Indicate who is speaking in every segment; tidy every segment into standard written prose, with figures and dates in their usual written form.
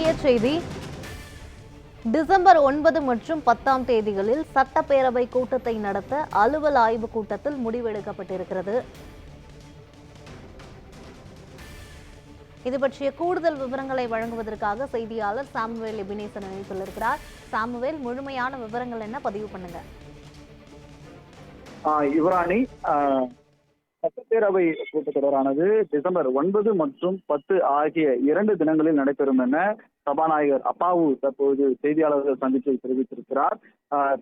Speaker 1: முக்கிய செய்தி. டிசம்பர் 9 மற்றும் 10 தேதிகளில் சட்டப்பேரவை கூட்டத்தை நடத்த அலுவல் ஆய்வு கூட்டத்தில் முடிவெடுக்கப்பட்டிருக்கிறது. இது பற்றிய கூடுதல் விவரங்களை வழங்குவதற்காக செய்தியாளர் சாமுவேல் எபினேசன் இணைப்பில் இருக்கிறார். சாமுவேல், முழுமையான விவரங்கள் என்ன, பதிவு பண்ணுங்க.
Speaker 2: யுவராணி, சட்டப்பேரவை கூட்டத்தொடரானது டிசம்பர் 9 மற்றும் 10 ஆகிய 2 தினங்களில் நடைபெறும் என சபாநாயகர் அப்பாவு தற்போது செய்தியாளர்கள் சந்திப்பில் தெரிவித்திருக்கிறார்.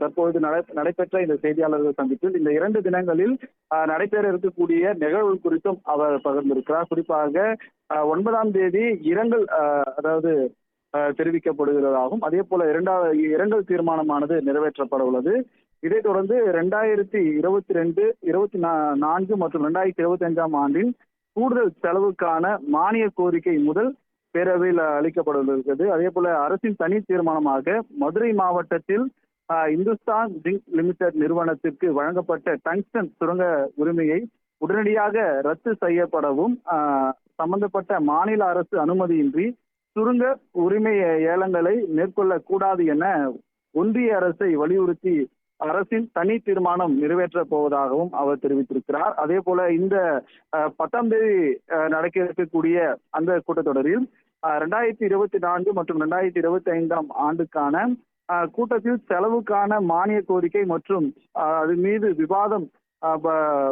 Speaker 2: தற்போது நடைபெற்ற இந்த செய்தியாளர்கள் சந்திப்பில் இந்த 2 தினங்களில் நடைபெற இருக்கக்கூடிய நிகழ்வு குறித்தும் அவர் பகிர்ந்திருக்கிறார். குறிப்பாக 9ஆம் தேதி இரங்கல் தெரிவிக்கப்படுகிறதாகவும், அதே போல இரங்கல் தீர்மானமானது நிறைவேற்றப்பட உள்ளது. இதைத் தொடர்ந்து 2022, 24 மற்றும் 2025ஆம் ஆண்டின் கூடுதல் செலவுக்கான மானிய கோரிக்கை முதல் பேரவையில் அளிக்கப்படவிருக்கிறது. அதே போல அரசின் தனி தீர்மானமாக மதுரை மாவட்டத்தில் இந்துஸ்தான் ஜிங்க் லிமிடெட் நிறுவனத்திற்கு வழங்கப்பட்ட டங்ஸ்டன் சுரங்க உரிமையை உடனடியாக ரத்து செய்யப்படவும், சம்பந்தப்பட்ட மாநில அரசு அனுமதியின்றி சுரங்க உரிமை ஏலங்களை மேற்கொள்ளக்கூடாது என ஒன்றிய அரசை வலியுறுத்தி அரசின் தனி தீர்மானம் நிறைவேற்றப் போவதாகவும் அவர் தெரிவித்திருக்கிறார். அதே போல இந்த 10ஆம் தேதி நடக்க இருக்கக்கூடிய அந்த கூட்டத்தொடரில் 2024 மற்றும் 2025ஆம் ஆண்டுக்கான கூட்டத்தில் செலவுக்கான மானிய கோரிக்கை மற்றும் அது மீது விவாதம்,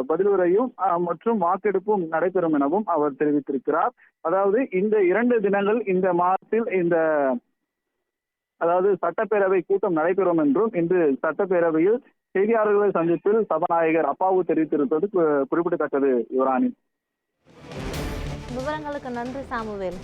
Speaker 2: பதிலுரையும் மற்றும் வாக்கெடுப்பும் நடைபெறும் எனவும் அவர் தெரிவித்திருக்கிறார். அதாவது இந்த 2 தினங்கள் இந்த மாதத்தில் சட்டப்பேரவை கூட்டம் நடைபெறும் என்றும் இன்று சட்டப்பேரவையில் செய்தியாளர்களை சந்திப்பில் சபாநாயகர் அப்பாவு தெரிவித்திருப்பது குறிப்பிடத்தக்கது. யுவராணி,
Speaker 1: விவரங்களுக்கு நன்றி சாமுவேல்.